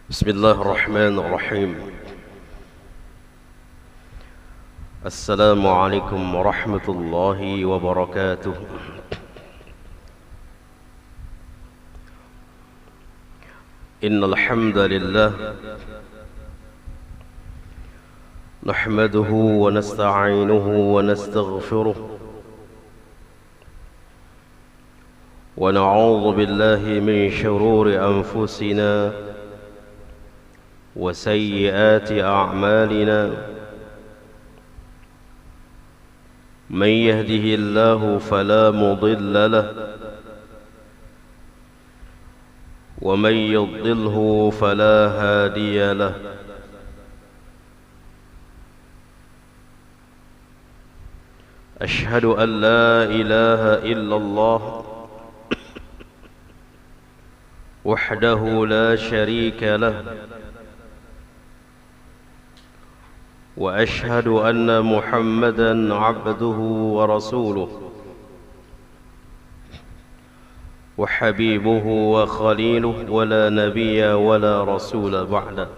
بسم الله الرحمن الرحيم. السلام عليكم ورحمة الله وبركاته. إن الحمد لله نحمده ونستعينه ونستغفره ونعوذ بالله من شرور أنفسنا وسيئات أعمالنا. من يهده الله فلا مضل له ومن يضلله فلا هادي له. أشهد أن لا إله إلا الله وحده لا شريك له، وأشهد أن محمدًا عبده ورسوله وحبيبه وخليله، ولا نبي ولا رسول بعده.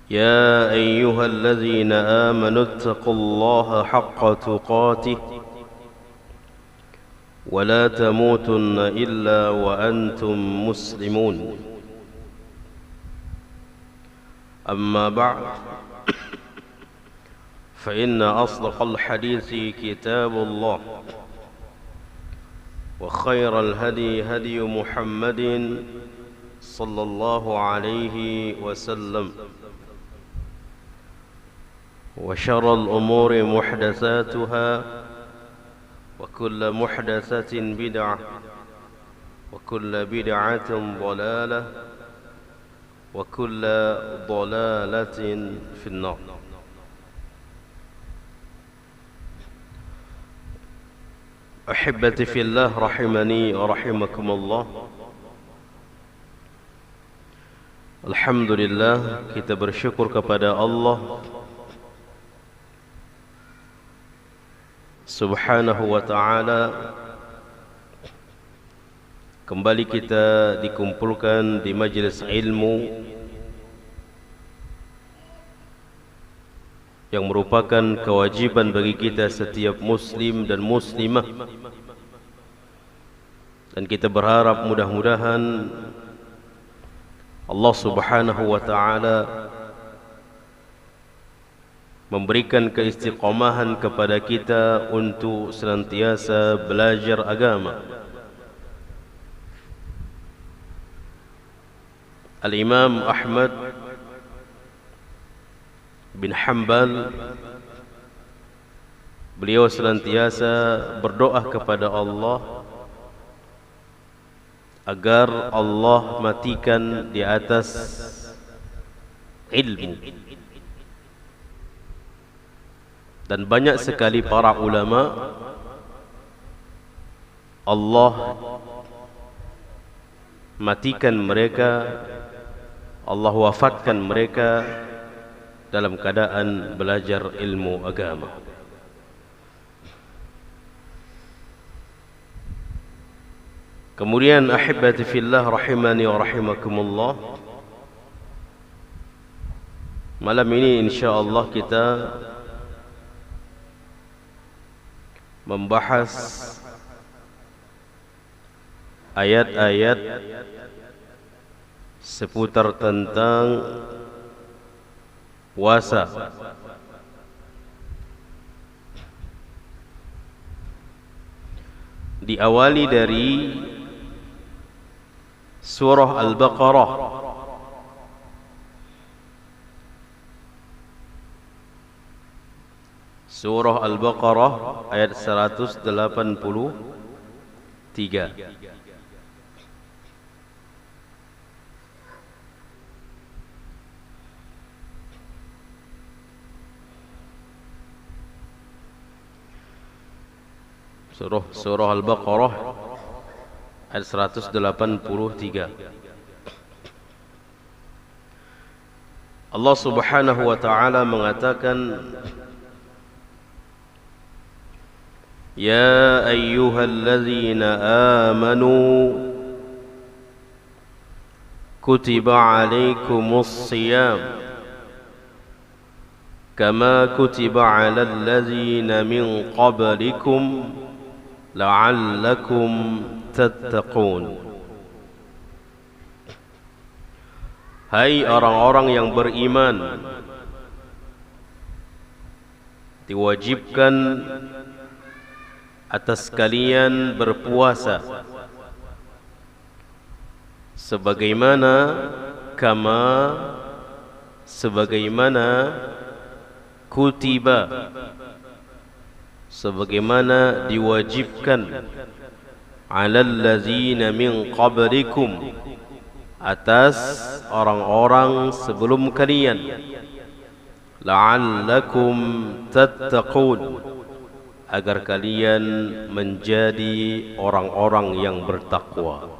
يا أيها الذين آمنوا اتقوا الله حق تقاته ولا تموتن إلا وأنتم مسلمون. أما بعد، فإن أصدق الحديث كتاب الله، وخير الهدي هدي محمد صلى الله عليه وسلم، وشر الأمور محدثاتها، وكل محدثة بدعة، وكل بدعة ضلالة، وكل ضلالة في النار. أحبتي في الله رحمني ورحمكم الله. Alhamdulillah, kita bersyukur kepada Allah Subhanahu wa ta'ala. Kembali kita dikumpulkan di majlis ilmu yang merupakan kewajiban bagi kita setiap muslim dan muslimah, dan kita berharap mudah-mudahan Allah Subhanahu wa ta'ala memberikan keistiqamahan kepada kita untuk senantiasa belajar agama. Al-Imam Ahmad bin Hanbal, beliau senantiasa berdoa kepada Allah agar Allah matikan di atas ilmu. Dan banyak sekali para ulama Allah matikan mereka, Allah wafatkan mereka dalam keadaan belajar ilmu agama. Kemudian ahibati fillah rahimani wa rahimakumullah, malam ini insyaallah kita membahas ayat-ayat seputar tentang puasa. Diawali dari surah Al-Baqarah Surah Al-Baqarah ayat 183. Surah Al-Baqarah ayat 183. Allah Subhanahu wa ta'ala mengatakan, Ya ayyuhalladzina amanu kutiba alaikumus siyam kama kutiba alal ladzina min qablikum la'allakum tattaqun. Hai orang-orang yang beriman, diwajibkan atas kalian berpuasa sebagaimana kutiba, sebagaimana diwajibkan alal ladzina min qablikum, atas orang-orang sebelum kalian, la'allakum tattaqun, agar kalian menjadi orang-orang yang bertakwa.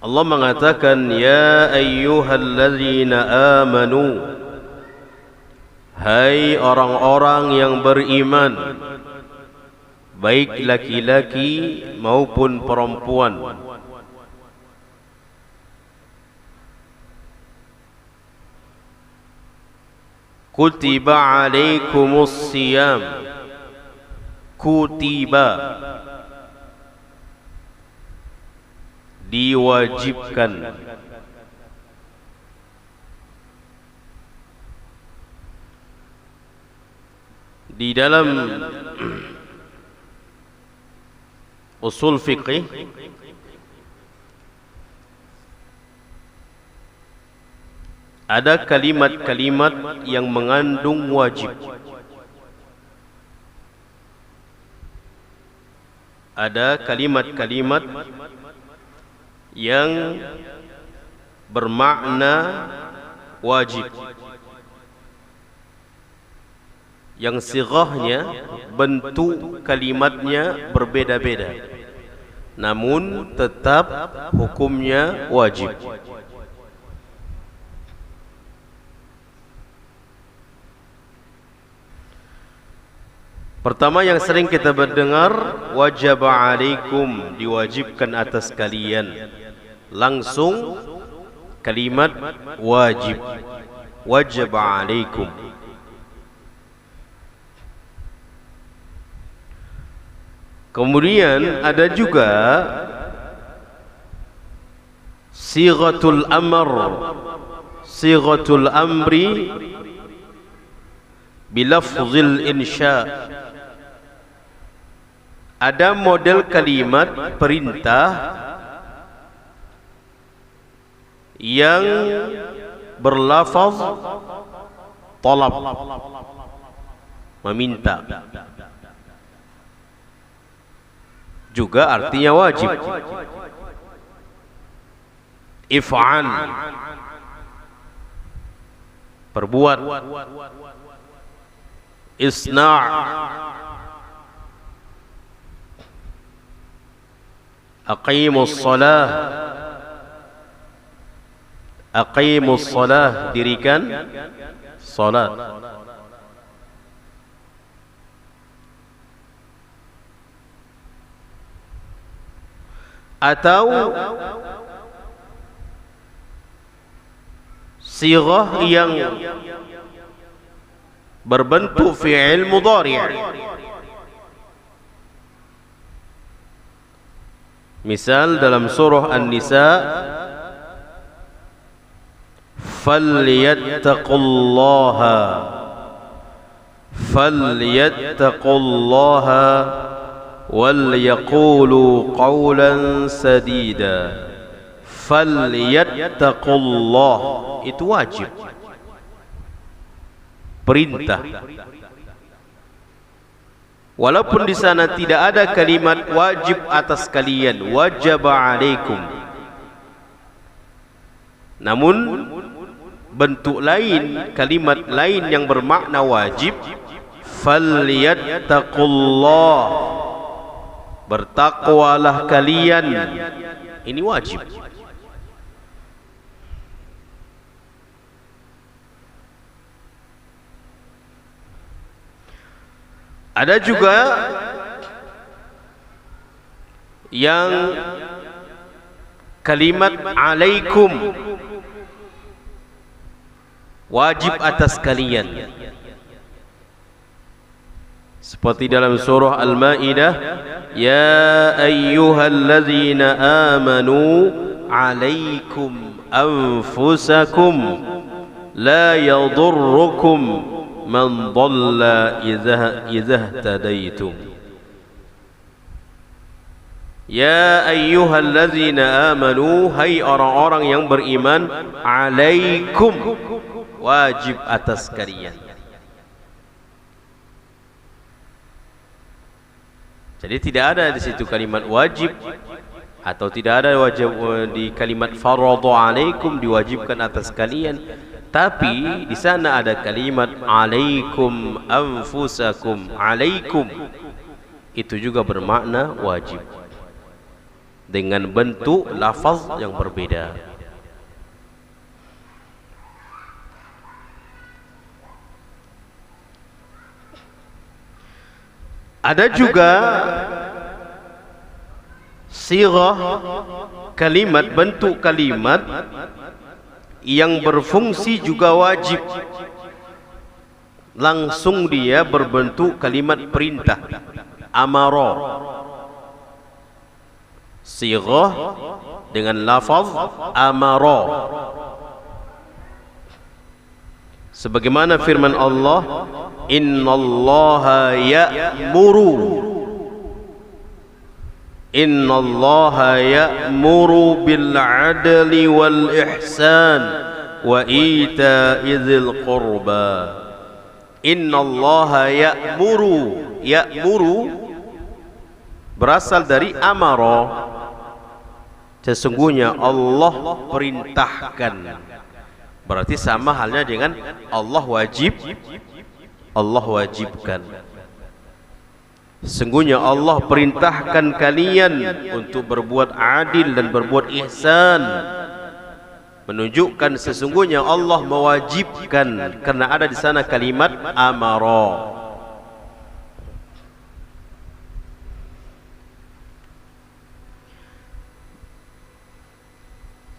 Allah mengatakan, ya ayyuhalladzina amanu, hai orang-orang yang beriman, baik laki-laki maupun perempuan, kutiba alaikumus siyam, kutiba diwajibkan, di dalam usul fiqih ada kalimat-kalimat yang mengandung wajib, ada kalimat-kalimat yang bermakna wajib, yang sighahnya, bentuk kalimatnya berbeda-beda, namun tetap hukumnya wajib. Pertama yang sering kita mendengar, wajaba alaikum, diwajibkan atas kalian. Langsung kalimat wajib, wajaba alaikum. Kemudian ada juga sighatul amr, sighatul amri bilafzil insya. Ada model kalimat perintah yang berlafaz talab, meminta, juga artinya wajib. If'al, perbuat. Isna', aqimus salah, aqimus salah, dirikan salat. Atau sighah yang berbentuk fi'il mudhari'. Misal dalam surah An-Nisa, falyattaqullaha, falyattaqullaha wal yaqulu qawlan sadida. Falyattaqullah itu wajib, perintah. Walaupun di sana tidak ada kalimat wajib atas kalian, wajaba alaikum, namun bentuk lain, kalimat lain yang bermakna wajib, falyattaqullah, bertakwalah kalian, ini wajib. Ada juga yang kalimat alaikum wajib atas kalian, seperti dalam surah Al-Maidah, ya ayyuhalladzina amanu alaikum anfusakum la yadurrukum man dhalla idza ihtadaitum. Ya ayyuhalladzina amanu, hai orang-orang yang beriman, alaikum wajib atas kalian. Jadi tidak ada di situ kalimat wajib, atau tidak ada wajib di kalimat faradha alaikum, diwajibkan atas kalian. Tapi di sana ada kalimat alaikum anfusakum. Alaikum itu juga bermakna wajib dengan bentuk lafaz yang berbeda. Ada juga sirah kalimat, bentuk kalimat yang berfungsi juga wajib. Langsung dia berbentuk kalimat perintah, amara. Sirah dengan lafaz amara, sebagaimana firman Allah, innallaha ya'muru, innallaha ya'muru bil 'adli wal ihsan wa ita'i dzil qurba. Innallaha ya'muru, ya'muru berasal dari amara, sesungguhnya Allah perintahkan. Berarti sama halnya dengan Allah wajib, Allah wajibkan. Sesungguhnya Allah perintahkan kalian untuk berbuat adil dan berbuat ihsan, menunjukkan sesungguhnya Allah mewajibkan, karena ada di sana kalimat amara.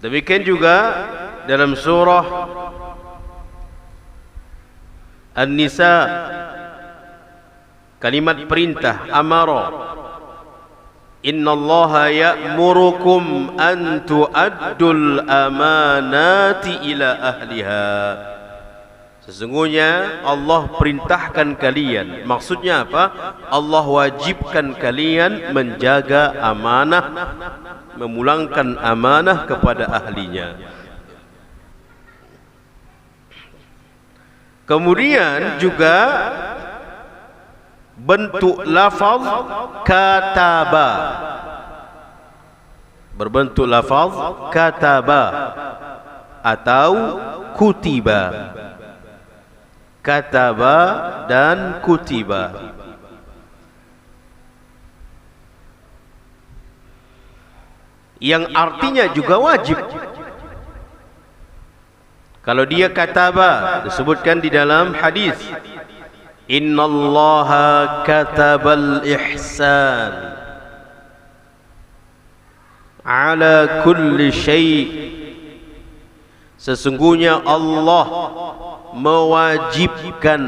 Demikian juga dalam surah An-Nisa, kalimat perintah amara, innallaha ya'murukum an tu'addul amanati ila ahliha. Sesungguhnya Allah perintahkan kalian, maksudnya apa? Allah wajibkan kalian menjaga amanah, memulangkan amanah kepada ahlinya. Kemudian juga bentuk lafaz kataba, berbentuk lafaz kataba atau kutiba. Kataba dan kutiba. Yang artinya juga wajib. Kalau dia kataba, disebutkan di dalam hadis, innallaha katabal ihsan ala kulli syai'. Sesungguhnya Allah mewajibkan,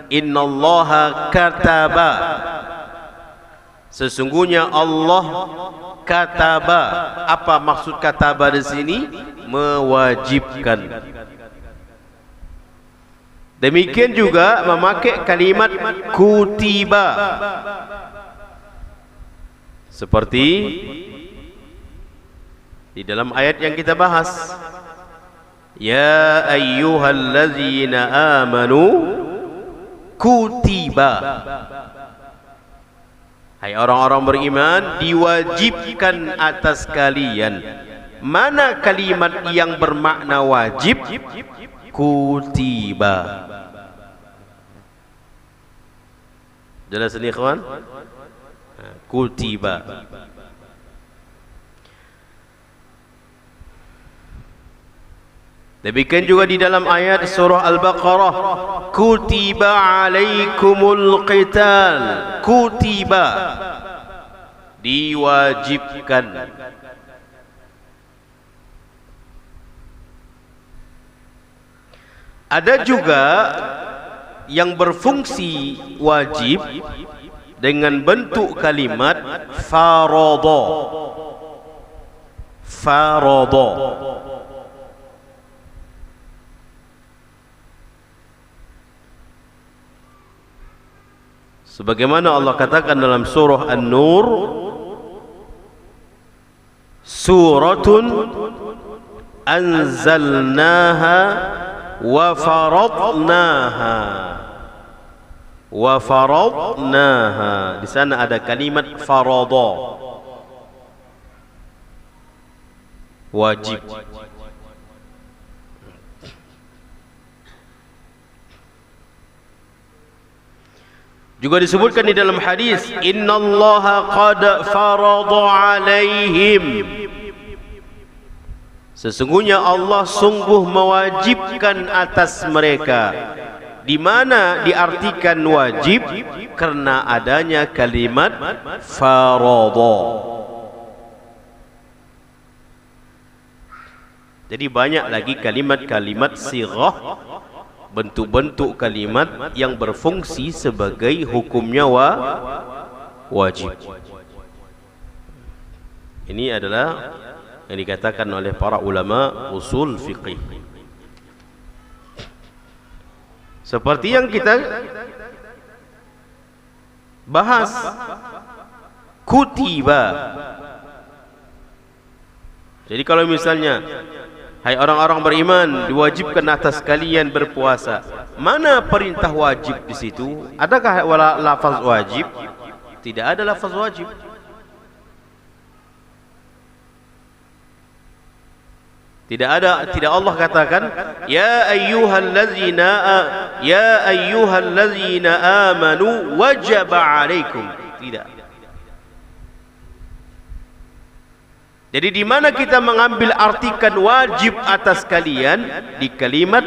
innallaha kataba, sesungguhnya Allah kataba. Apa maksud kataba di sini? Mewajibkan. Demikian juga memakai kalimat kutiba, seperti di dalam ayat yang kita bahas, ya ayyuhalladzina amanu kutiba. Hai orang-orang beriman, diwajibkan atas kalian. Mana kalimat yang bermakna wajib? Kutiba. Jelas ini ikhwan? Kutiba. Demikian juga di dalam ayat surah Al-Baqarah, kutiba alaikumul qital. Kutiba diwajibkan. Ada juga yang berfungsi wajib dengan bentuk kalimat faradha. Faradha. Sebagaimana Allah katakan dalam surah An-Nur, suratun anzalnaha wa faradnaha. Wa faradnaha. Di sana ada kalimat faradha. Wajib. Juga disebutkan di dalam hadis, innallaha qad farada alaihim. Sesungguhnya Allah sungguh mewajibkan atas mereka. Di mana diartikan wajib? Karena adanya kalimat farada. Jadi banyak lagi kalimat-kalimat sighah, bentuk-bentuk kalimat yang berfungsi sebagai hukumnya wajib. Ini adalah yang dikatakan oleh para ulama usul fiqih. Seperti yang kita bahas, kutiba. Jadi kalau misalnya, hai orang-orang beriman, diwajibkan atas kalian berpuasa. Mana perintah wajib di situ? Adakah lafaz wajib? Tidak ada lafaz wajib. Tidak Allah katakan ya ayyuhallazina amanu wajaba alaikum. Tidak. Jadi di mana kita mengambil artikan wajib atas kalian? Di kalimat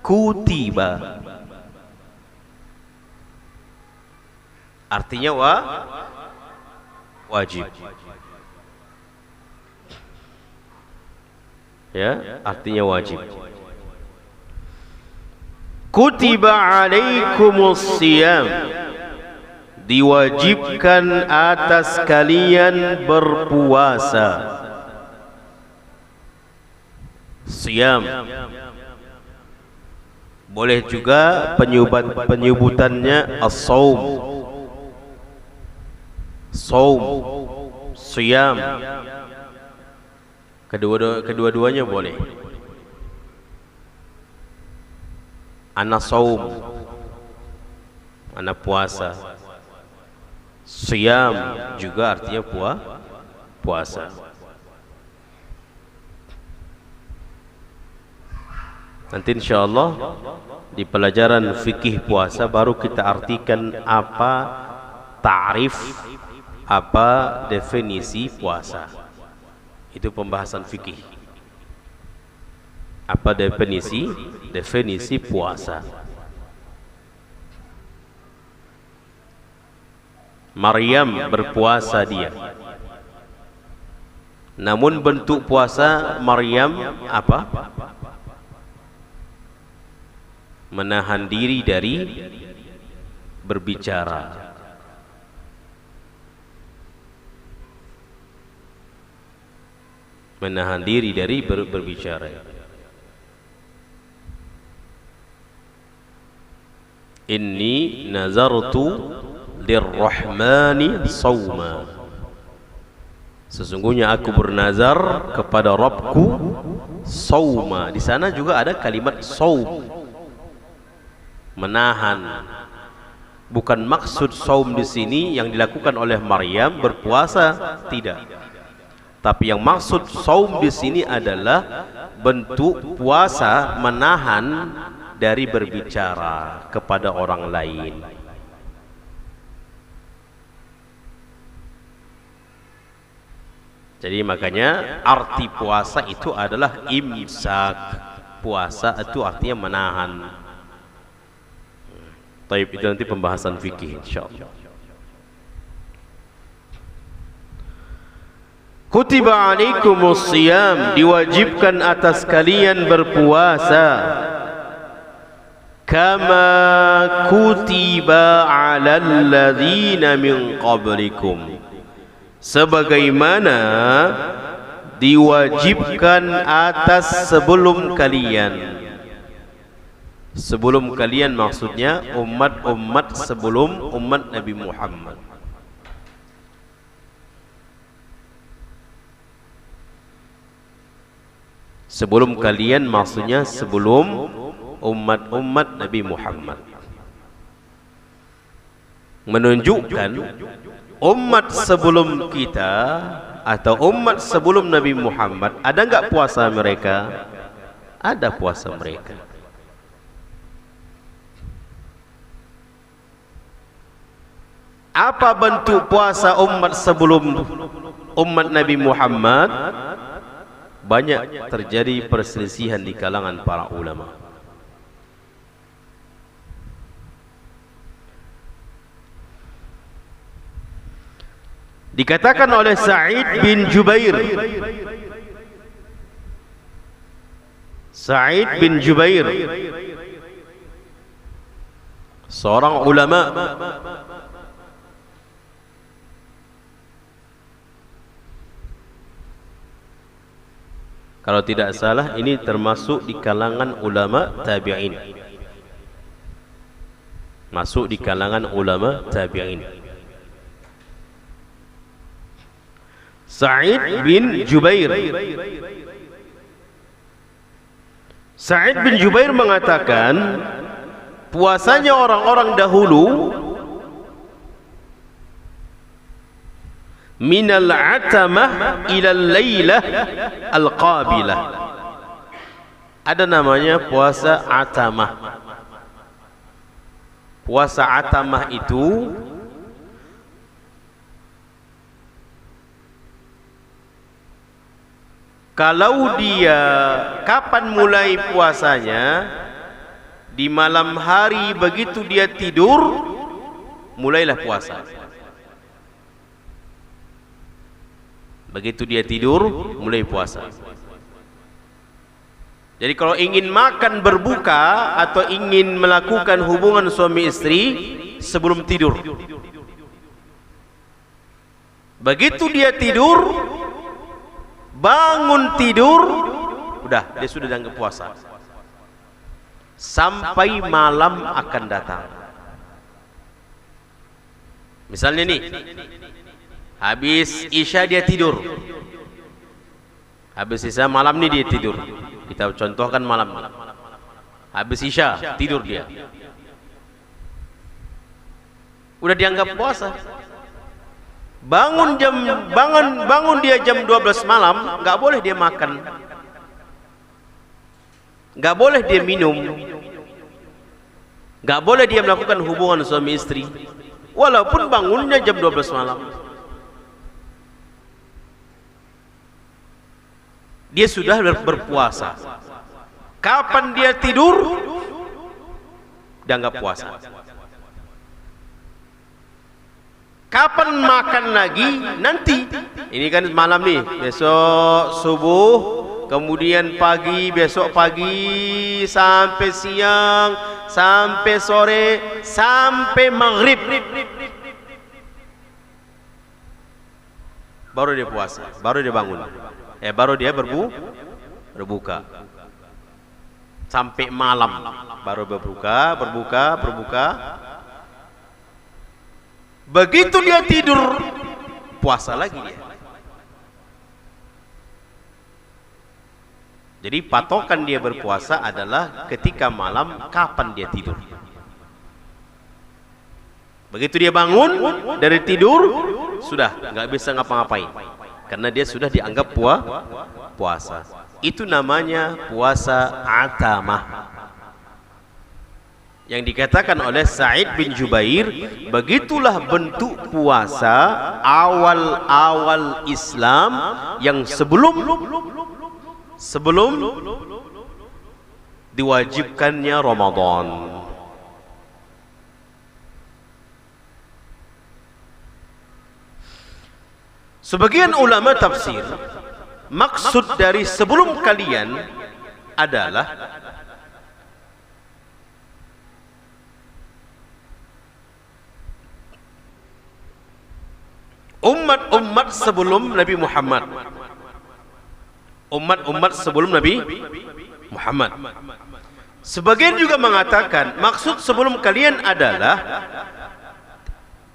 kutiba. Artinya wajib. Ya, artinya wajib. Kutiba alaikumus siyam. Diwajibkan atas kalian berpuasa. Siyam. Boleh juga penyebutannya as-saum. Saum, siyam. Kedua-duanya boleh. Ana saum, ana puasa. Siyam juga artinya puasa. Nanti insyaallah di pelajaran fikih puasa baru kita artikan apa ta'rif, apa definisi puasa. Itu pembahasan fikih. Apa definisi puasa. Maryam berpuasa dia. Namun bentuk puasa Maryam apa? Menahan diri dari berbicara. Menahan diri dari berbicara. Inni nazartu lirrahmani sawma. Sesungguhnya aku bernazar kepada Rabbku sawma. Di sana juga ada kalimat saum. Menahan. Bukan maksud saum di sini yang dilakukan oleh Maryam berpuasa, tidak. Tapi yang maksud saum di sini adalah bentuk puasa menahan dari berbicara kepada orang lain. Jadi makanya arti puasa itu adalah imsak. Puasa itu artinya menahan. Taib, itu nanti pembahasan fikih insyaallah. Kutiba alaikumus siyam, diwajibkan atas kalian berpuasa. Kama kutiba alal ladzina min qablikum, sebagaimana diwajibkan atas sebelum kalian. Sebelum kalian maksudnya umat-umat sebelum umat Nabi Muhammad. Sebelum kalian maksudnya sebelum umat-umat Nabi Muhammad. Menunjukkan umat sebelum kita atau umat sebelum Nabi Muhammad, ada enggak puasa mereka? Ada puasa mereka. Apa bentuk puasa umat sebelum umat Nabi Muhammad? Banyak terjadi perselisihan di kalangan para ulama. Dikatakan oleh Sa'id bin Jubair, Sa'id bin Jubair, seorang ulama, kalau tidak salah ini termasuk di kalangan ulama tabi'in, masuk di kalangan ulama tabi'in. Sa'id bin Jubair, Sa'id bin Jubair mengatakan puasanya orang-orang dahulu minal atamah ilal laylah al-qabilah. Ada namanya puasa atamah. Puasa atamah itu kalau dia kapan mulai puasanya, di malam hari begitu dia tidur, mulailah puasa. Begitu dia tidur, mulai puasa. Jadi kalau ingin makan berbuka atau ingin melakukan hubungan suami istri sebelum tidur, begitu dia tidur, bangun tidur, udah dia sudah dianggap puasa sampai malam akan datang. Misalnya nih, habis isya dia tidur, habis isya malam nih dia tidur, kita contohkan malam nih. Habis isya tidur dia, udah dianggap puasa. Bangun dia jam 12 malam, enggak boleh dia makan, enggak boleh dia minum, enggak boleh dia melakukan hubungan suami istri walaupun bangunnya jam 12 malam. Dia sudah berpuasa. Kapan dia tidur, dianggap puasa. Kapan makan lagi? Nanti. Ini kan malam nih, besok subuh, kemudian pagi, besok pagi, sampai siang, sampai sore, sampai maghrib, baru dia puasa, baru dia bangun, baru dia berbuka. Sampai malam baru berbuka. Begitu dia tidur, puasa lagi dia. Jadi patokan dia berpuasa adalah ketika malam, kapan dia tidur. Begitu dia bangun dari tidur, sudah nggak bisa ngapa-ngapain, karena dia sudah dianggap puasa. Itu namanya puasa atamah. Yang dikatakan oleh Sa'id bin Jubair, begitulah bentuk puasa awal-awal Islam yang sebelum diwajibkannya Ramadan. Sebagian ulama tafsir, maksud dari sebelum kalian adalah umat-umat sebelum Nabi Muhammad. Umat-umat sebelum Nabi Muhammad. Sebagian juga mengatakan maksud sebelum kalian adalah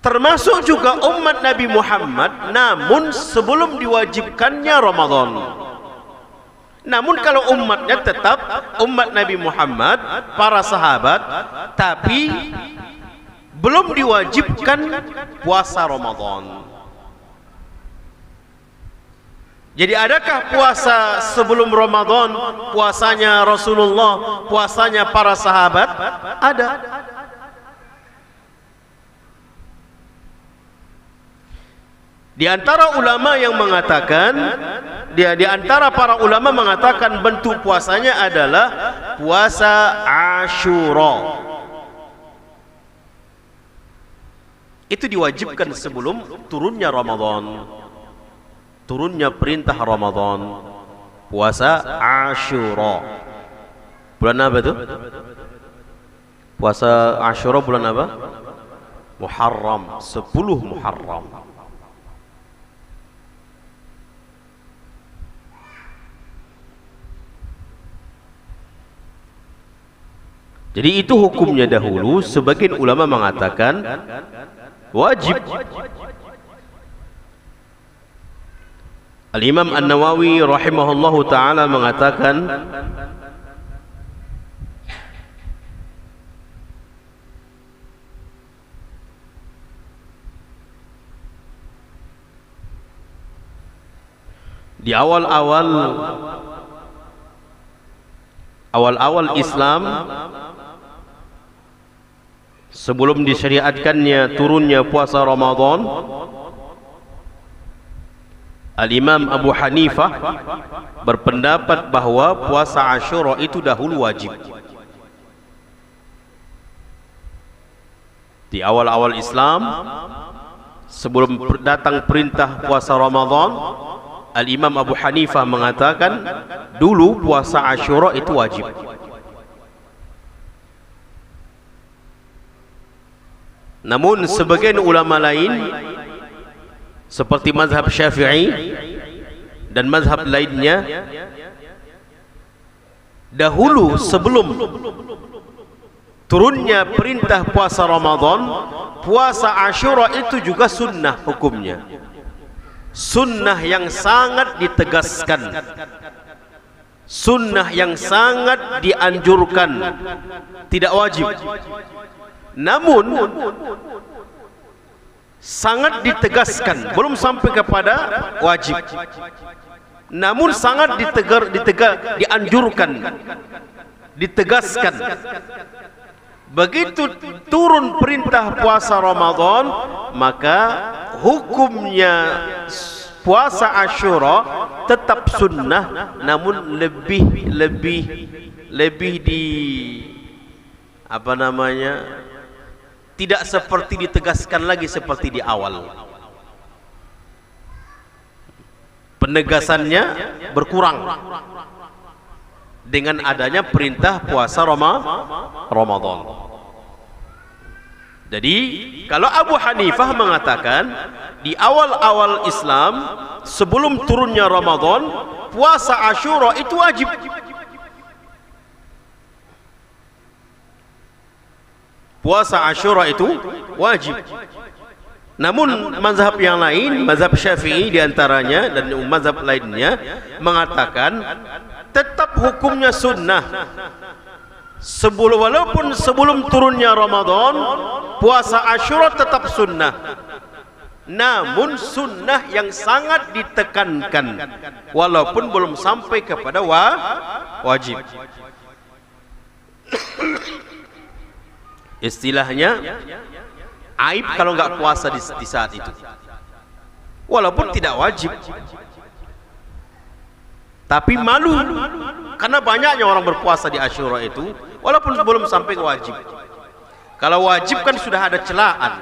termasuk juga umat Nabi Muhammad, namun sebelum diwajibkannya Ramadan. Namun kalau umatnya tetap umat Nabi Muhammad, para sahabat, tapi belum diwajibkan puasa Ramadan. Jadi adakah puasa sebelum Ramadan, puasanya Rasulullah, puasanya para sahabat? Ada. Di antara ulama yang mengatakan, di antara para ulama mengatakan bentuk puasanya adalah puasa Asyura. Itu diwajibkan sebelum turunnya Ramadan. Turunnya perintah Ramadan, puasa Asyura. Bulan apa itu? Puasa Asyura bulan apa? Muharram, 10 Muharram. Jadi itu hukumnya dahulu. Sebagian ulama mengatakan wajib. Al-Imam An-Nawawi rahimahullahu ta'ala mengatakan di awal-awal Islam, sebelum disyariatkannya turunnya puasa Ramadan, Al-Imam Abu Hanifah berpendapat bahwa puasa Asyura itu dahulu wajib. Di awal-awal Islam, sebelum datang perintah puasa Ramadan, Al-Imam Abu Hanifah mengatakan dulu puasa Asyura itu wajib. Namun sebagian ulama lain seperti mazhab Syafi'i dan mazhab lainnya, dahulu sebelum turunnya perintah puasa Ramadan, puasa Asyura itu juga sunnah hukumnya. Sunnah yang sangat ditegaskan, sunnah yang sangat dianjurkan, tidak wajib. Namun sangat ditegaskan, belum sampai kepada wajib. Namun sangat dianjurkan, ditegaskan. Begitu turun perintah puasa Ramadan, maka hukumnya puasa Asyura tetap sunnah, namun lebih di tidak seperti ditegaskan lagi seperti di awal. Penegasannya berkurang dengan adanya perintah puasa Ramadan. Jadi kalau Abu Hanifah mengatakan di awal-awal Islam sebelum turunnya Ramadan, puasa Asyura itu wajib. Puasa Asyura itu wajib. Namun mazhab yang lain, mazhab Syafi'i diantaranya dan mazhab lainnya mengatakan tetap hukumnya sunnah. Walaupun sebelum turunnya Ramadan, puasa Asyura tetap sunnah. Namun sunnah yang sangat ditekankan, walaupun belum sampai kepada wajib. Istilahnya aib kalau enggak puasa di saat itu, walaupun tidak wajib, tapi malu karena banyaknya orang berpuasa di Asyura itu walaupun belum sampai wajib. Kalau wajib kan sudah ada celaan,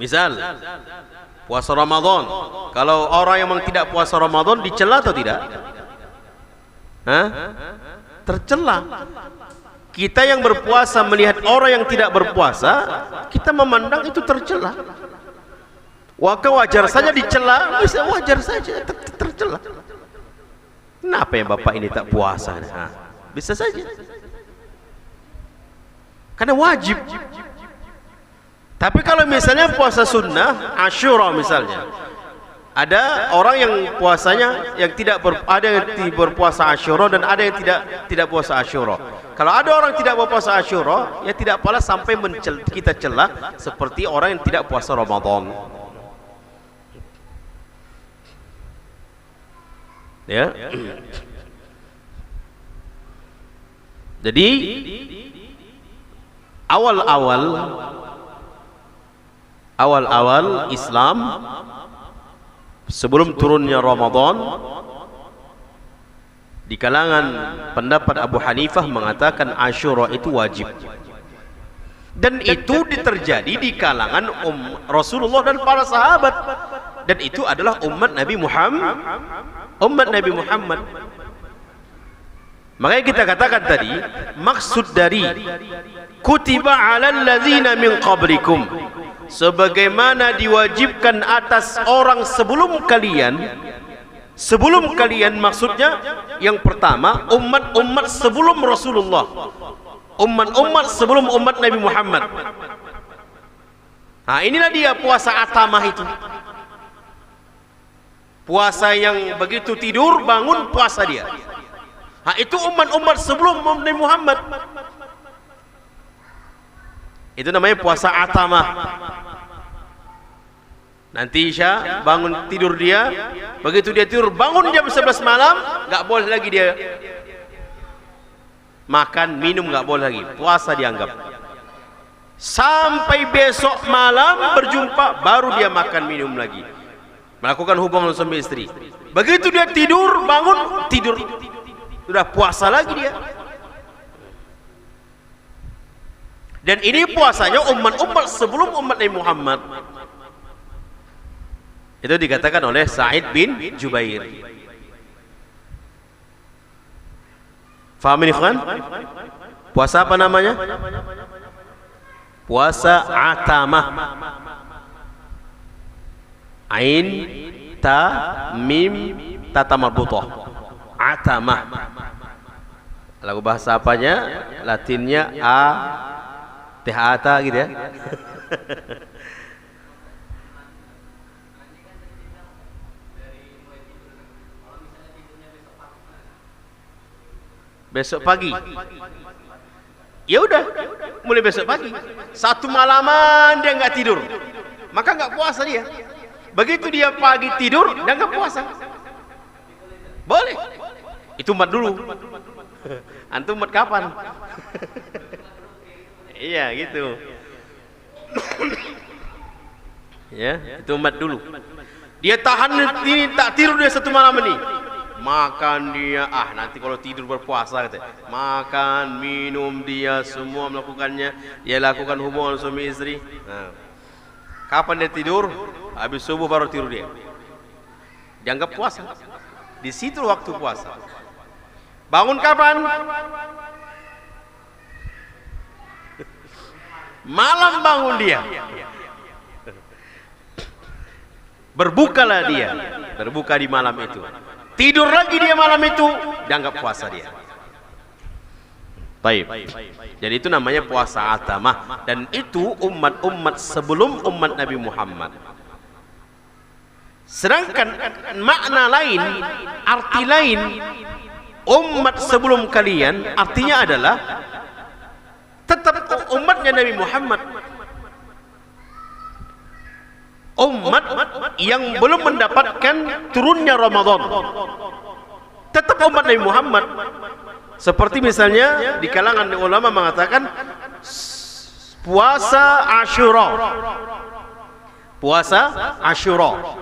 Misal puasa Ramadan, kalau orang yang memang tidak puasa Ramadan dicela atau tidak? Hah? Tercela. Kita yang berpuasa melihat orang yang tidak berpuasa, kita memandang itu tercela. Wajar saja dicela, bisa wajar saja tercela. Kenapa ya bapak ini tak puasa? Nah, bisa saja. Karena wajib. Tapi kalau misalnya puasa sunnah, Asyura misalnya, ada orang yang puasanya yang ada yang berpuasa Asyura dan ada yang tidak puasa Asyura. Kalau ada orang tidak berpuasa Asyura, ya tidak pula sampai kita celah seperti orang yang tidak puasa Ramadan. Ya. Jadi awal-awal Islam sebelum turunnya Ramadan, di kalangan pendapat Abu Hanifah mengatakan Asyura itu wajib. Dan itu terjadi di kalangan Rasulullah dan para sahabat. Dan itu adalah umat Nabi Muhammad. Makanya kita katakan tadi, maksud dari kutiba 'alal ladzina min qablikum, sebagaimana diwajibkan atas orang sebelum kalian, maksudnya yang pertama umat-umat sebelum Rasulullah, umat-umat sebelum umat Nabi Muhammad. Nah, inilah dia puasa atamah itu. Puasa yang begitu tidur bangun puasa dia. Nah, itu umat-umat sebelum Nabi Muhammad. Itu namanya puasa atamah. Nanti Isya bangun tidur dia, begitu dia tidur bangun jam 11 malam, nggak boleh lagi dia makan minum, nggak boleh lagi, puasa dianggap. Sampai besok malam berjumpa baru dia makan minum lagi, melakukan hubungan suami istri. Begitu dia tidur bangun tidur, sudah puasa lagi dia. Dan ini puasanya umat-umat sebelum umat Nabi Muhammad. Itu dikatakan oleh Sa'id bin Jubair. Faham ini, ikhwan? Puasa apa namanya? Puasa atamah. Ain ta mim ta tamarbutah. Atamah. Lagu bahasa apanya? Latinnya a THATA gitu ya. Besok pagi. Ya udah, mulai besok pagi. Satu malaman dia nggak tidur, maka nggak puasa dia. Begitu dia pagi tidur, dia nggak puasa. Boleh. Itu umat dulu. Antum umat kapan? Iya gitu. Ya, itu umat dulu. Dia tahan ini tak tidur dia satu malam ini. Makan dia, nanti kalau tidur berpuasa katanya. Makan, minum dia semua melakukannya. Dia lakukan hubungan suami istri. Nah, kapan dia tidur? Habis subuh baru tidur dia. Dianggap puasa. Di situ waktu puasa. Bangun kapan? Malam bangun dia. Berbukalah dia. Berbuka di malam itu. Tidur lagi dia malam itu, dianggap puasa dia. Baik. Jadi itu namanya puasa atamah, dan itu umat-umat sebelum umat Nabi Muhammad. Sedangkan makna lain, arti lain, umat sebelum kalian artinya adalah tetap umatnya Nabi Muhammad. Umat yang belum mendapatkan turunnya Ramadan, tetap umat Nabi Muhammad. Seperti misalnya di kalangan ulama mengatakan puasa Asyura. Puasa Asyura.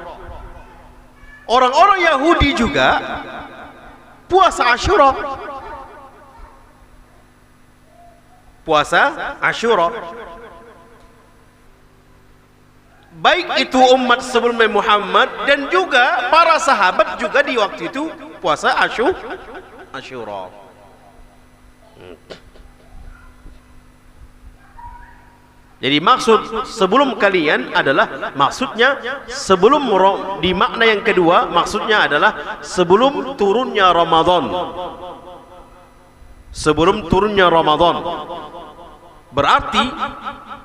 Orang-orang Yahudi juga puasa Asyura. Puasa Asyura. baik itu umat sebelum Nabi Muhammad dan juga para sahabat juga di waktu itu puasa Asyura. Jadi maksud sebelum kalian adalah maksudnya sebelum di makna yang kedua maksudnya adalah sebelum turunnya Ramadan. Sebelum turunnya Ramadan. Berarti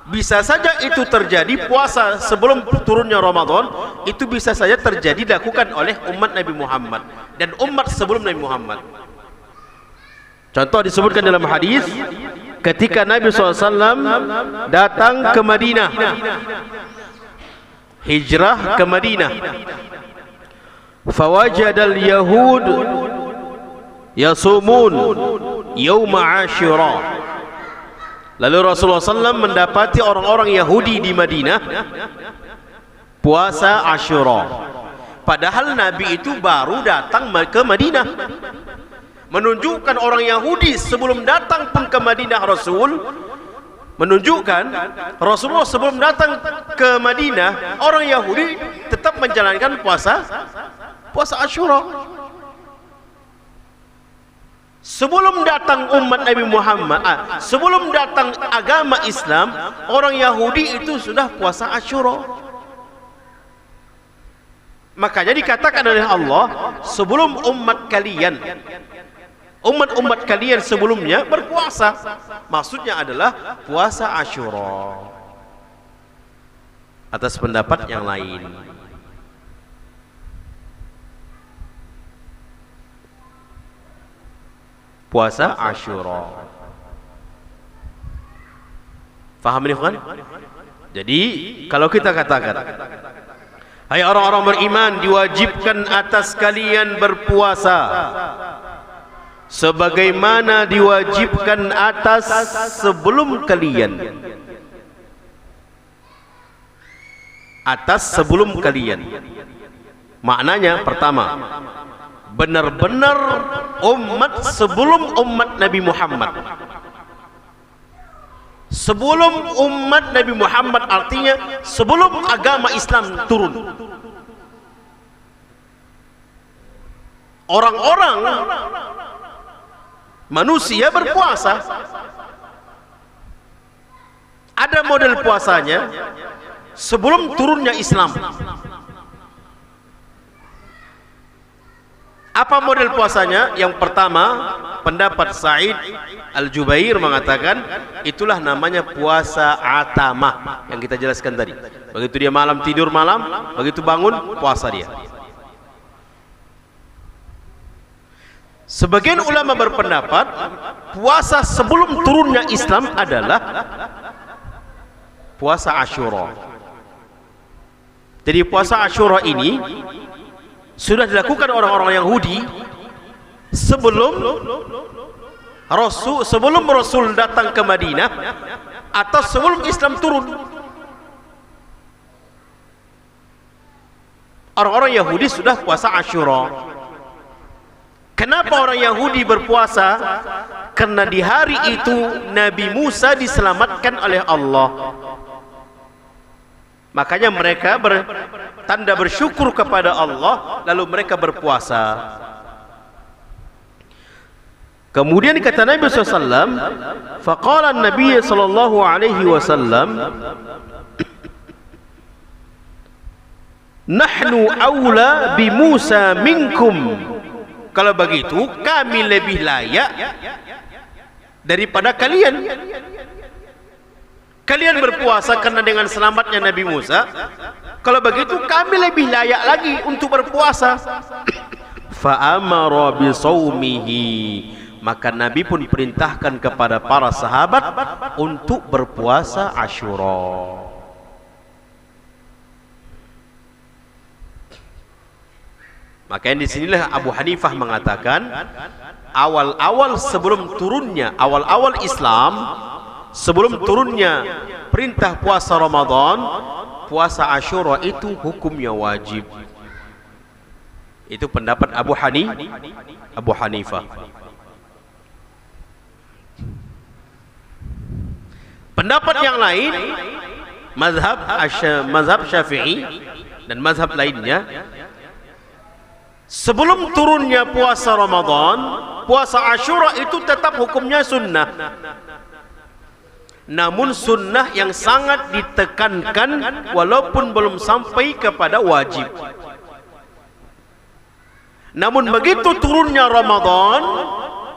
bisa saja itu terjadi puasa sebelum turunnya Ramadan, itu bisa saja terjadi dilakukan oleh umat Nabi Muhammad dan umat sebelum Nabi Muhammad. Contoh disebutkan dalam hadis ketika Nabi SAW datang ke Madinah, hijrah ke Madinah, fawajadal yahud yasumun yawma Asyura. Lalu Rasulullah SAW mendapati orang-orang Yahudi di Madinah puasa Asyura. Padahal Nabi itu baru datang ke Madinah. Menunjukkan orang Yahudi sebelum datang pun ke Madinah menunjukkan Rasulullah sebelum datang ke Madinah, orang Yahudi tetap menjalankan puasa Asyura. Sebelum datang umat Nabi Muhammad, sebelum datang agama Islam, orang Yahudi itu sudah puasa Asyura. Makanya dikatakan oleh Allah, sebelum umat kalian sebelumnya berpuasa, maksudnya adalah puasa Asyura. Atas pendapat yang lain, puasa Asyura. Faham ini kan? Jadi kalau kita katakan, hai orang-orang beriman, diwajibkan atas kalian berpuasa sebagaimana diwajibkan atas sebelum kalian. Atas sebelum kalian. Maknanya pertama, benar-benar umat sebelum umat Nabi Muhammad. Sebelum umat Nabi Muhammad artinya sebelum agama Islam turun. Orang-orang manusia berpuasa. Ada model puasanya sebelum turunnya Islam. Apa model puasanya? Yang pertama, pendapat Sa'id Al-Jubair mengatakan itulah namanya puasa atamah yang kita jelaskan tadi. Begitu dia malam tidur malam, begitu bangun puasa dia. Sebagian ulama berpendapat puasa sebelum turunnya Islam adalah puasa Asyura. Jadi puasa Asyura ini sudah dilakukan orang-orang Yahudi sebelum Rasul datang ke Madinah atau sebelum Islam turun. Orang-orang Yahudi sudah puasa Asyura. Kenapa orang Yahudi berpuasa? Karena di hari itu Nabi Musa diselamatkan oleh Allah. Makanya mereka tanda bersyukur kepada Allah, lalu mereka berpuasa. Kemudian kata Nabi SAW, faqala Nabi sallallahu alaihi wasallam, nahnu aula bi Musa minkum. Kalau begitu kami lebih layak daripada kalian. Kalian berpuasa karena dengan selamatnya Nabi Musa. Kalau begitu kami lebih layak lagi untuk berpuasa. Fa amara bi saumihi. Maka Nabi pun perintahkan kepada para sahabat untuk berpuasa Asyura. Makanya disinilah Abu Hanifah mengatakan awal-awal sebelum turunnya, awal-awal Islam, sebelum turunnya perintah puasa Ramadan, puasa Asyura itu hukumnya wajib. Itu pendapat Abu Hanifah. Pendapat yang lain mazhab Syafi'i dan mazhab lainnya, sebelum turunnya puasa Ramadan, puasa Asyura itu tetap hukumnya sunnah. Namun sunnah yang sangat ditekankan walaupun belum sampai kepada wajib. Namun begitu turunnya Ramadan,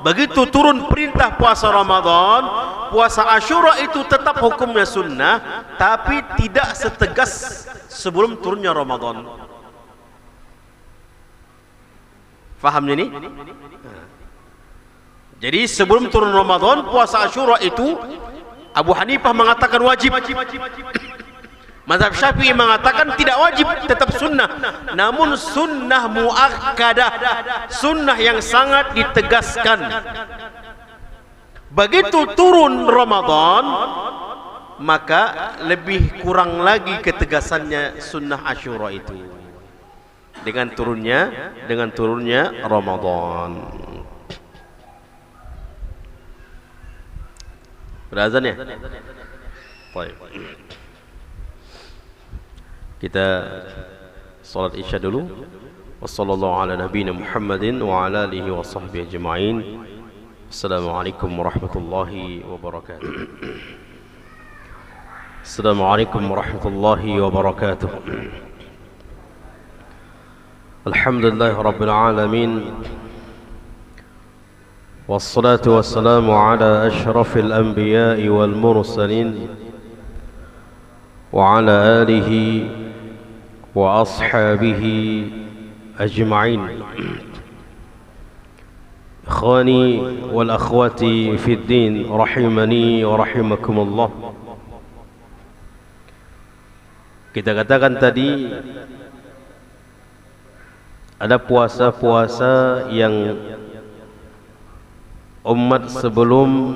begitu turun perintah puasa Ramadan, puasa Asyura itu tetap hukumnya sunnah, tapi tidak setegas sebelum turunnya Ramadan. Faham ini? Jadi sebelum turun Ramadan, puasa Asyura itu Abu Hanifah mengatakan wajib. Mazhab Syafi'i mengatakan tidak wajib, tetap sunnah. Namun sunnah muakkadah, sunnah yang sangat ditegaskan. Begitu turun Ramadan, maka lebih kurang lagi ketegasannya sunnah Asyura itu. Dengan turunnya Ramadan. Berazan ya? Baik. Kita salat Isya dulu. Wassallallahu ala nabiyina Muhammadin wa ala alihi wa sahbihi ajma'in. Assalamualaikum warahmatullahi wabarakatuh. Assalamualaikum warahmatullahi wabarakatuh. Alhamdulillah rabbil alamin. والصلاة والسلام على أشرف الأنبياء والمرسلين وعلى آله وأصحابه أجمعين. إخواني والأخوات في الدين رحمني ورحمكم الله. Kita katakan tadi ada puasa-puasa yang umat sebelum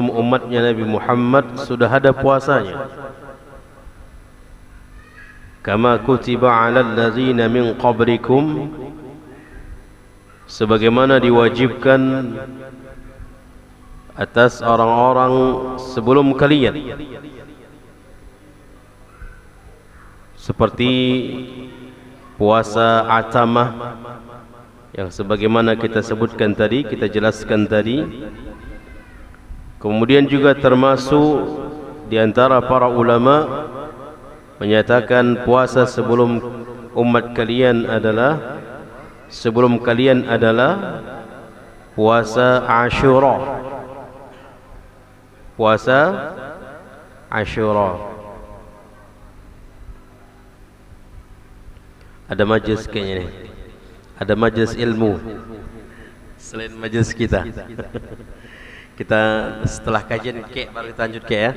umatnya Nabi Muhammad sudah ada puasanya. Kama kutiba 'alal ladzina min qablikum, sebagaimana diwajibkan atas orang-orang sebelum kalian, seperti puasa Atamah yang sebagaimana kita sebutkan tadi, kita jelaskan tadi. Kemudian juga termasuk di antara para ulama menyatakan puasa sebelum kalian adalah puasa Asyura. Puasa Asyura. Ada majlis kayaknya nih. Ada majlis ilmu selain majlis kita. Kita setelah kajian kek baru kita lanjut kek ya.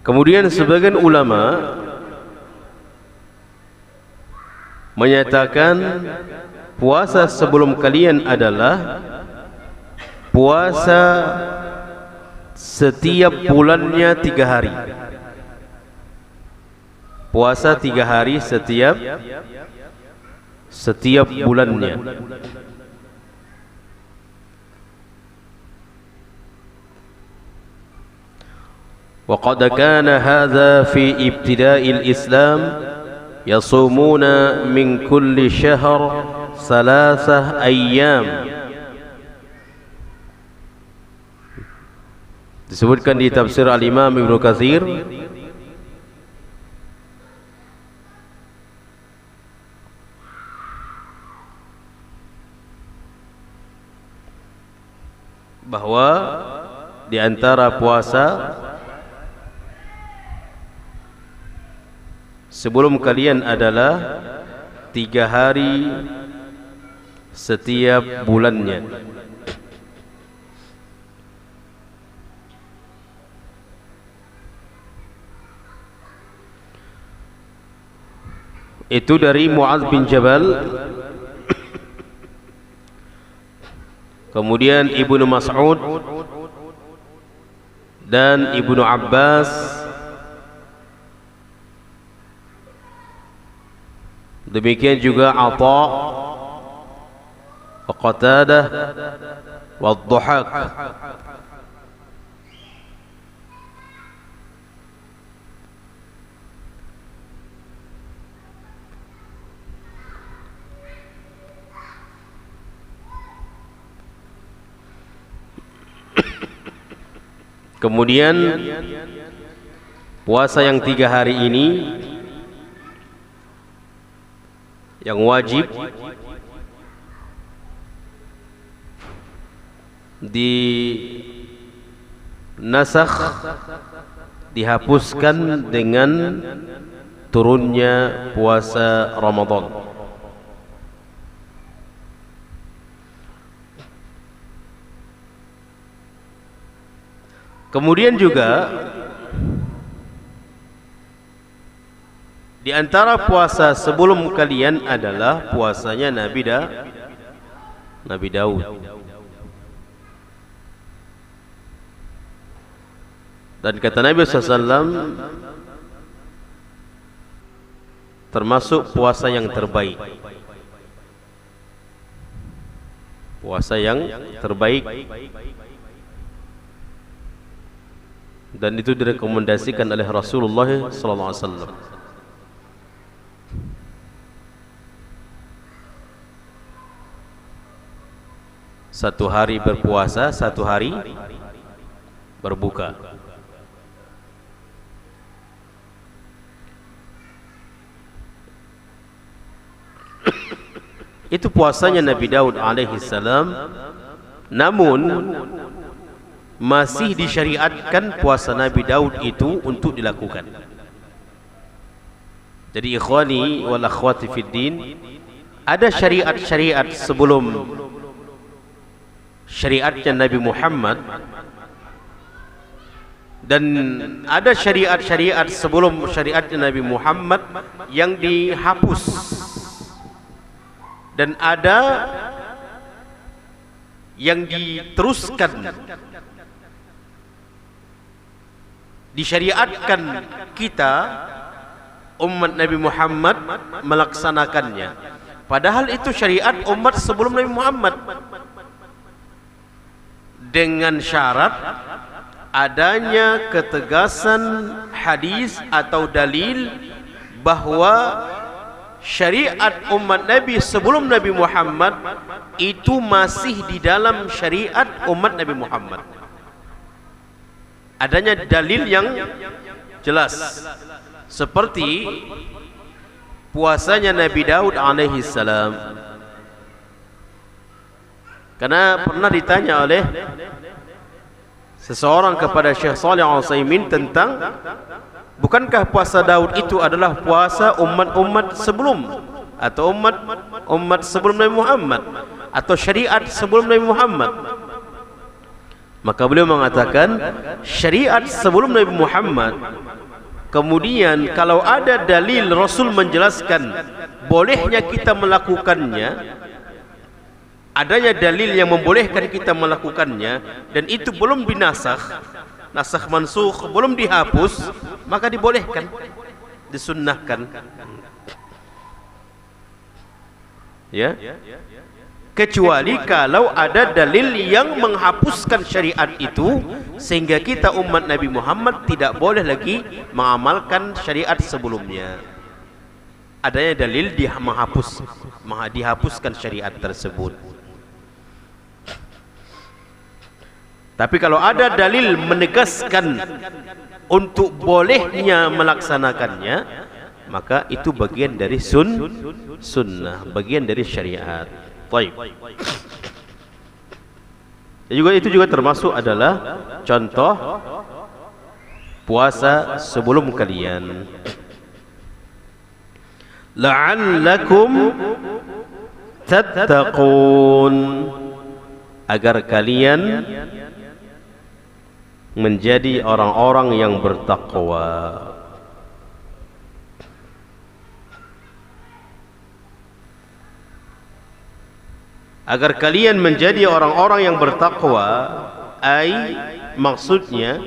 Kemudian sebagian ulama menyatakan puasa sebelum kalian adalah puasa setiap bulannya 3 hari. Puasa 3 hari setiap bulannya. Wa qad kana hadha fi ibtida'il Islam, yasumuna min kulli syahr 3 ayyam. Disebutkan di tafsir Al-Imam Ibnu Katsir bahwa di antara puasa sebelum kalian adalah 3 hari setiap bulannya. Itu dari Mu'adz bin Jabal. Kemudian Ibnu Mas'ud dan Ibnu Abbas, demikian juga Atha wa Qatadah wa Dhahak. Kemudian puasa yang 3 hari ini yang wajib dinasakh, dihapuskan dengan turunnya puasa Ramadan. Kemudian juga di antara puasa sebelum kalian adalah puasanya Nabi Daud. Dan kata Nabi SAW, termasuk puasa yang terbaik. Puasa yang terbaik. Dan itu direkomendasikan oleh Rasulullah sallallahu alaihi wasallam. Satu hari berpuasa, satu hari berbuka. Itu puasanya Nabi Daud alaihi salam. Namun masih disyariatkan puasa Nabi Daud itu untuk dilakukan. Jadi ikhwani wal akhwati fid din, ada syariat-syariat sebelum syariatnya Nabi Muhammad, dan ada syariat-syariat sebelum syariatnya Nabi Muhammad yang dihapus, dan ada yang diteruskan, disyariatkan kita umat Nabi Muhammad melaksanakannya. Padahal itu syariat umat sebelum Nabi Muhammad, dengan syarat adanya ketegasan hadis atau dalil bahwa syariat umat Nabi sebelum Nabi Muhammad itu masih di dalam syariat umat Nabi Muhammad. Adanya dalil yang jelas, seperti puasanya Nabi Daud alaihi salam. Karena pernah ditanya oleh seseorang kepada Syekh Shalih Al-Utsaimin tentang, bukankah puasa Daud itu adalah puasa umat-umat sebelum, atau umat sebelum Nabi Muhammad, atau syariat sebelum Nabi Muhammad? Maka beliau mengatakan syariat sebelum Nabi Muhammad. Kemudian kalau ada dalil Rasul menjelaskan bolehnya kita melakukannya, adanya dalil yang membolehkan kita melakukannya, dan itu belum binasakh, nasakh mansukh belum dihapus, maka dibolehkan, disunnahkan. Ya, kecuali kalau ada dalil yang menghapuskan syariat itu, sehingga kita umat Nabi Muhammad tidak boleh lagi mengamalkan syariat sebelumnya. Adanya dalil dihapuskan syariat tersebut. Tapi kalau ada dalil menegaskan untuk bolehnya melaksanakannya, maka itu bagian dari sunnah, bagian dari syariat. Baik. Itu juga termasuk adalah contoh puasa sebelum kalian. La'allakum tattaqun, agar kalian menjadi orang-orang yang bertakwa. Agar kalian menjadi orang-orang yang bertakwa, maksudnya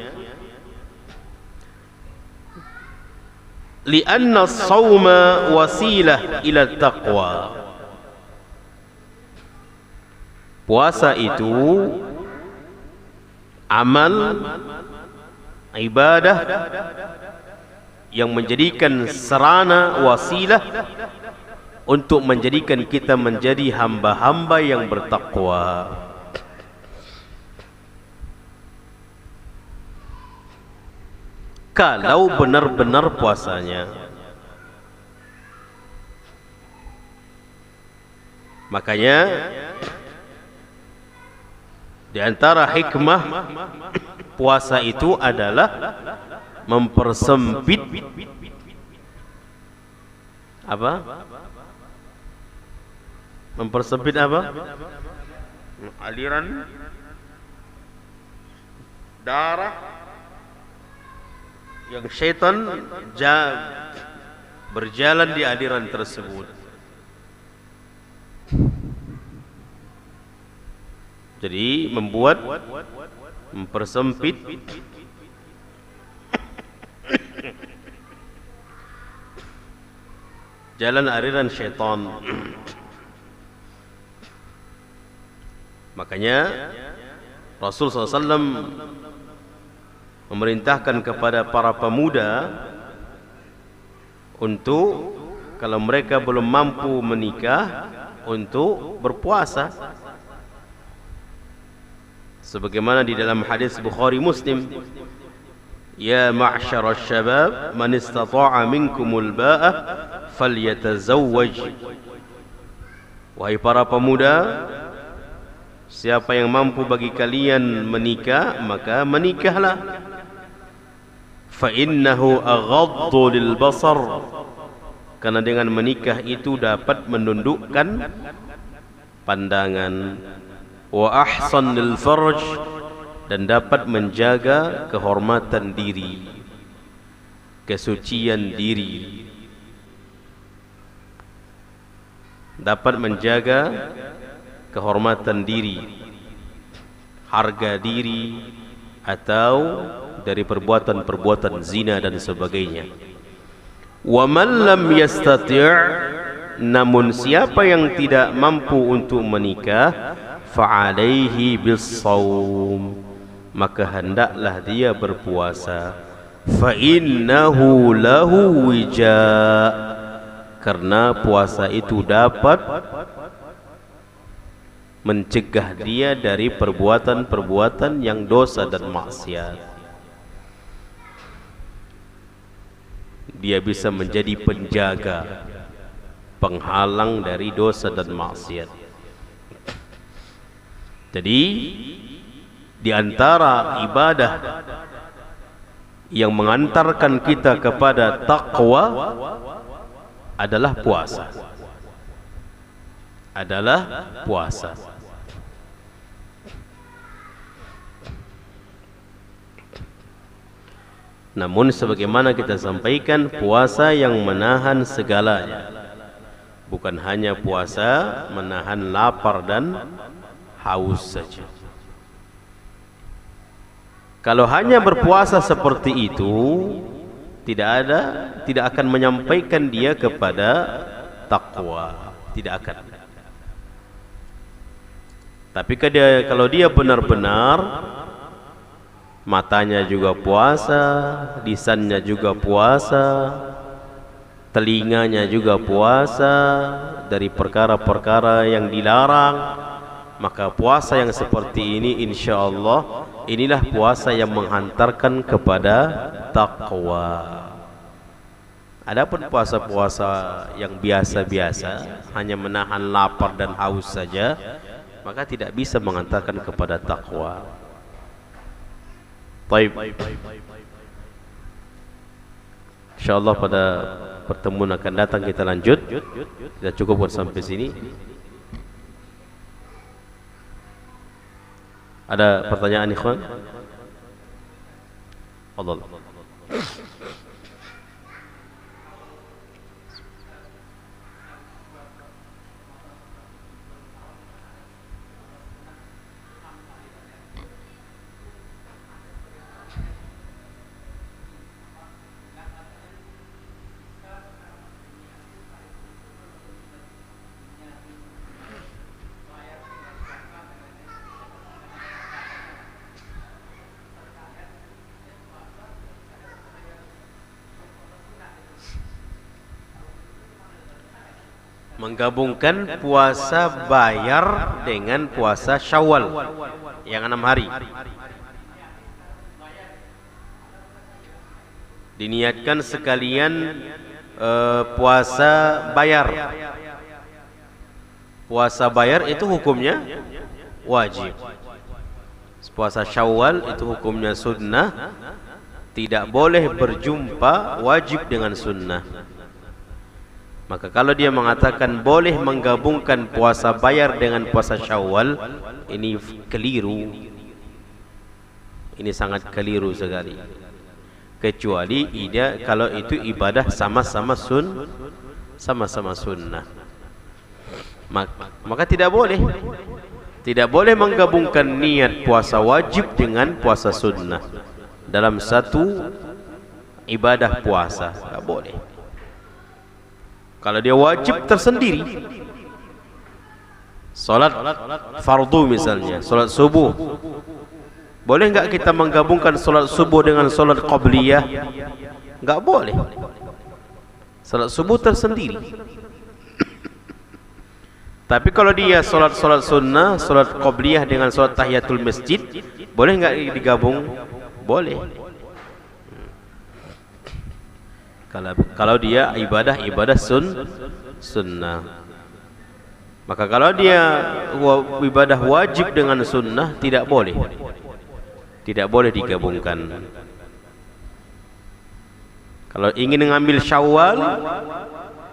li'anna as-sawma wasilah ila taqwa, puasa itu amal ibadah yang menjadikan sarana wasilah untuk menjadikan kita menjadi hamba-hamba yang bertakwa. Kalau benar-benar puasanya, makanya di antara hikmah puasa itu adalah mempersempit apa? Mempersempit apa? Aliran darah yang syaitan berjalan di aliran tersebut. Jadi mempersempit jalan aliran syaitan. Makanya Rasul SAW memerintahkan kepada para pemuda untuk kalau mereka belum mampu menikah untuk berpuasa. Sebagaimana di dalam hadis Bukhari Muslim, ya ma'syarasy syabab man istata'a minkumul ba'ah falyatazawwaj. Wahai para pemuda, siapa yang mampu bagi kalian menikah, maka menikahlah. Fa innahu aghaddu lil basar, karena dengan menikah itu dapat menundukkan pandangan. Wa ahsan lil farj, dan dapat menjaga kehormatan diri, kesucian diri, dapat menjaga kehormatan diri, harga diri, atau dari perbuatan-perbuatan zina dan sebagainya. Wa man lam yastati', namun siapa yang tidak mampu untuk menikah, fa'alaihi bis-shaum, maka hendaklah dia berpuasa. Fa innahu lahu wija', karena puasa itu dapat mencegah dia dari perbuatan-perbuatan yang dosa dan maksiat. Dia bisa menjadi penjaga, penghalang dari dosa dan maksiat. Jadi di antara ibadah yang mengantarkan kita kepada takwa adalah puasa. Namun sebagaimana kita sampaikan, puasa yang menahan segalanya, bukan hanya puasa menahan lapar dan haus saja. Kalau hanya berpuasa seperti itu, tidak akan menyampaikan dia kepada takwa, tidak akan. Tapi kalau dia benar-benar matanya juga puasa, lisannya juga puasa, telinganya juga puasa dari perkara-perkara yang dilarang, maka puasa yang seperti ini insyaallah inilah puasa yang menghantarkan kepada takwa. Adapun puasa-puasa yang biasa-biasa, hanya menahan lapar dan haus saja, maka tidak bisa mengantarkan kepada takwa. Baik. Insyaallah pada pertemuan akan datang kita lanjut. Kita cukupkan sampai sini. Ada pertanyaan ikhwan? Allah. menggabungkan puasa bayar dengan puasa Syawal yang 6 hari. Diniatkan sekalian puasa bayar. Puasa bayar itu hukumnya wajib. Puasa Syawal itu hukumnya sunnah. Tidak boleh berjumpa wajib dengan sunnah. Maka kalau dia mengatakan boleh menggabungkan puasa bayar dengan puasa Syawal, ini keliru. Ini sangat keliru sekali. Kecuali kalau itu ibadah sama-sama sunnah. Maka tidak boleh. Tidak boleh menggabungkan niat puasa wajib dengan puasa sunnah dalam satu ibadah puasa. Tidak boleh. Kalau dia wajib tersendiri, salat fardu misalnya, salat subuh, boleh enggak kita menggabungkan salat subuh dengan salat qabliyah? Enggak boleh. Salat subuh tersendiri. Tapi kalau dia salat sunnah, salat qabliyah dengan salat tahiyatul masjid, boleh enggak digabung? Boleh. Kalau dia ibadah sunnah. Maka kalau dia ibadah wajib dengan sunnah, tidak boleh. Tidak boleh digabungkan. Kalau ingin mengambil Syawal,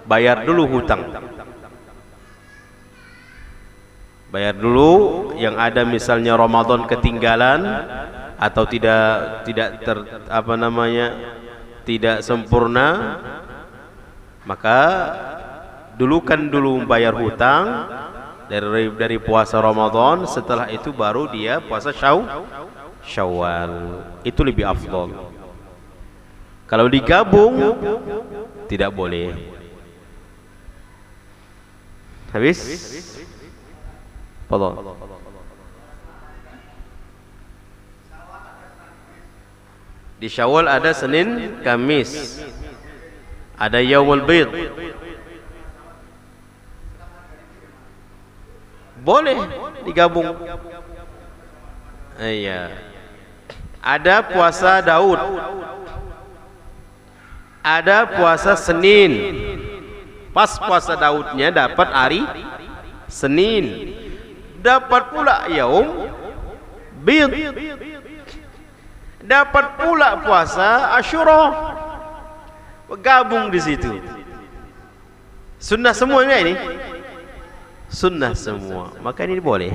bayar dulu hutang. Bayar dulu yang ada, misalnya Ramadan ketinggalan atau tidak sempurna, maka dulukan dulu bayar hutang dari puasa Ramadan. Setelah itu baru dia puasa Syawal. Itu lebih afdal. Kalau digabung tidak boleh. Habis? Fadhal. Di Syawal ada Senin, Kamis, ada Yaumul Bid. Boleh digabung. Iya. Ada puasa Daud. Ada puasa Senin. Pas puasa Daudnya dapat hari Senin. Dapat pula Yaum Bid. Dapat pula puasa Asyura, gabung di situ. Sunnah semuanya ini, sunnah semua. Maka ini boleh.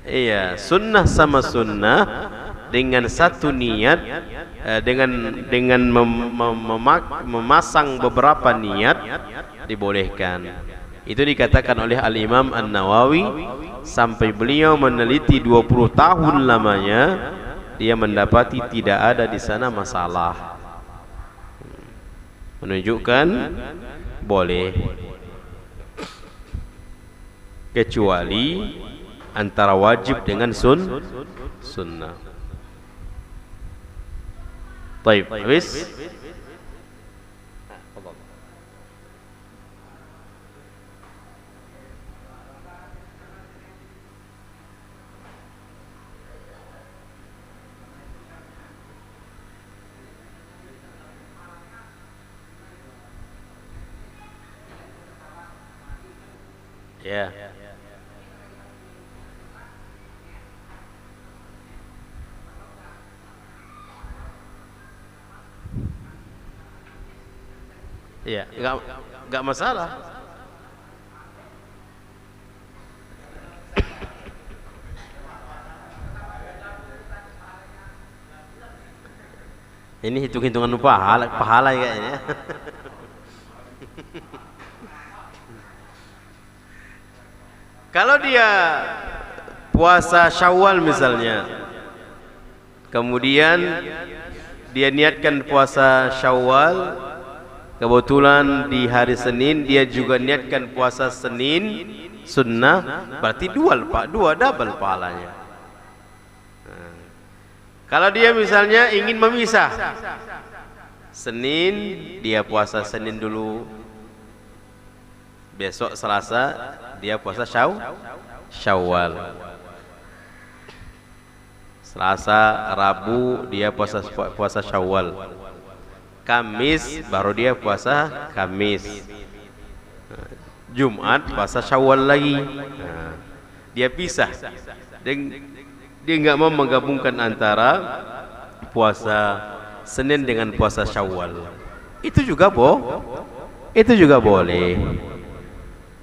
Iya, sunnah sama sunnah dengan satu niat, dengan memasang beberapa niat dibolehkan. Itu dikatakan oleh Al-Imam An-Nawawi, sampai beliau meneliti 20 tahun lamanya, dia mendapati tidak ada di sana masalah. Menunjukkan boleh, kecuali antara wajib dengan sunnah. Baik, habis. Ya. Ya, enggak masalah. Ini hitung-hitungan pahala kayaknya. Kalau dia puasa Syawal misalnya, kemudian dia niatkan puasa Syawal, kebetulan di hari Senin dia juga niatkan puasa Senin sunnah, berarti dua double pahalanya. Kalau dia misalnya ingin memisah Senin dia puasa Senin dulu, besok Selasa dia puasa Syawal, Selasa Rabu dia puasa Syawal, Kamis baru dia puasa Kamis, Jumat puasa Syawal lagi. Nah, dia pisah. Dia nggak mau menggabungkan antara puasa Senin dengan puasa Syawal. Itu juga itu juga boleh.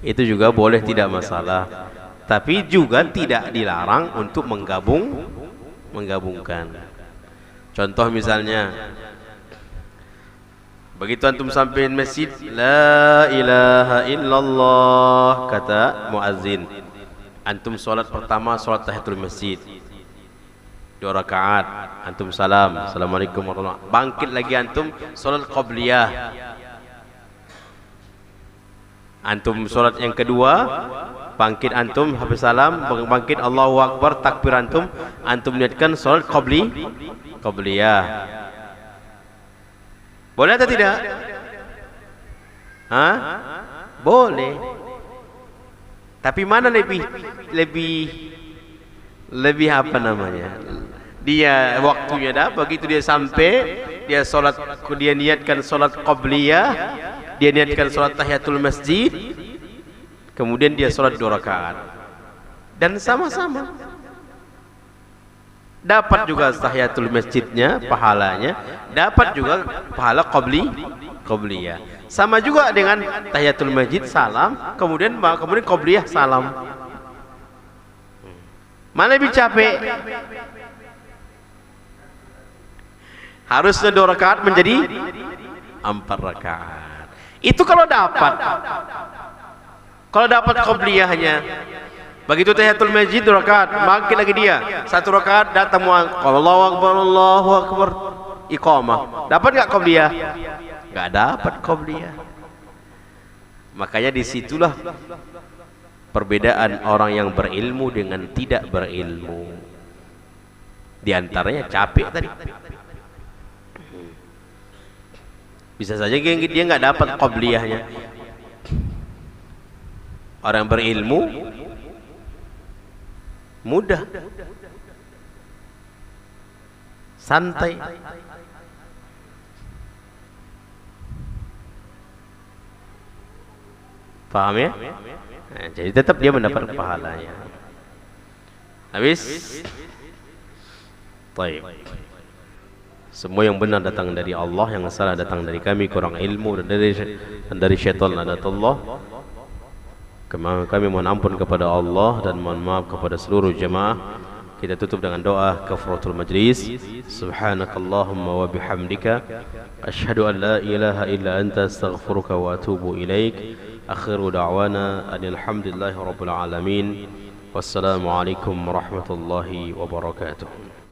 Itu juga boleh, tidak masalah. Tapi juga tidak dilarang untuk menggabungkan. Contoh misalnya, begitu antum sampai masjid, la ilaha illallah, kata muazzin, antum sholat pertama, sholat tahiyatul masjid 2 rakaat, antum salam, assalamualaikum warahmatullahi wabarakatuh, bangkit lagi antum sholat qabliyah, antum sholat yang kedua, bangkit antum habis salam, bangkit Allahu Akbar, takbir antum niatkan sholat qabliyah. Boleh atau tidak? Hah? Boleh. Tapi mana lebih apa namanya? Dia waktunya dah, begitu dia sampai, dia niatkan sholat qabliyah, dia niatkan sholat tahiyatul masjid, kemudian dia sholat 2 rakaat, dan sama-sama dapat juga tahiyatul masjidnya, pahalanya, dapat juga pahala qabliyah. Sama juga dengan tahiyatul masjid salam, kemudian qabliyah salam. Mana lebih capek? Harusnya 2 rakaat menjadi 4 rakaat. Itu kalau dapat. Kalau dapat qabliyahnya. Begitu tahiyatul masjid 2 rakaat, bangkit lagi dia 1 rakaat, datang Allahu Akbar, Allahu Akbar, iqamah. Dapat enggak qabliyah? Enggak dapat qabliyah. Makanya disitulah perbedaan orang yang berilmu dengan tidak berilmu. Di antaranya capek tadi. Bisa saja dia enggak dapat qabliyahnya. Orang berilmu mudah, santai. Paham ya? Nah, jadi tetap dia mendapat pahalanya. Habis? Baik. Semua yang benar datang dari Allah, yang salah datang dari kami, kurang ilmu dan dari syaitan ladatullah. Kami mohon ampun kepada Allah dan mohon maaf kepada seluruh jemaah. Kita tutup dengan doa kafaratul majlis. Subhanakallahumma wa bihamdika asyhadu an la ilaha illa anta astaghfiruka wa atubu ilaik. Akhiru da'wana alhamdulillahi rabbil alamin. Wassalamu alaikum warahmatullahi wabarakatuh.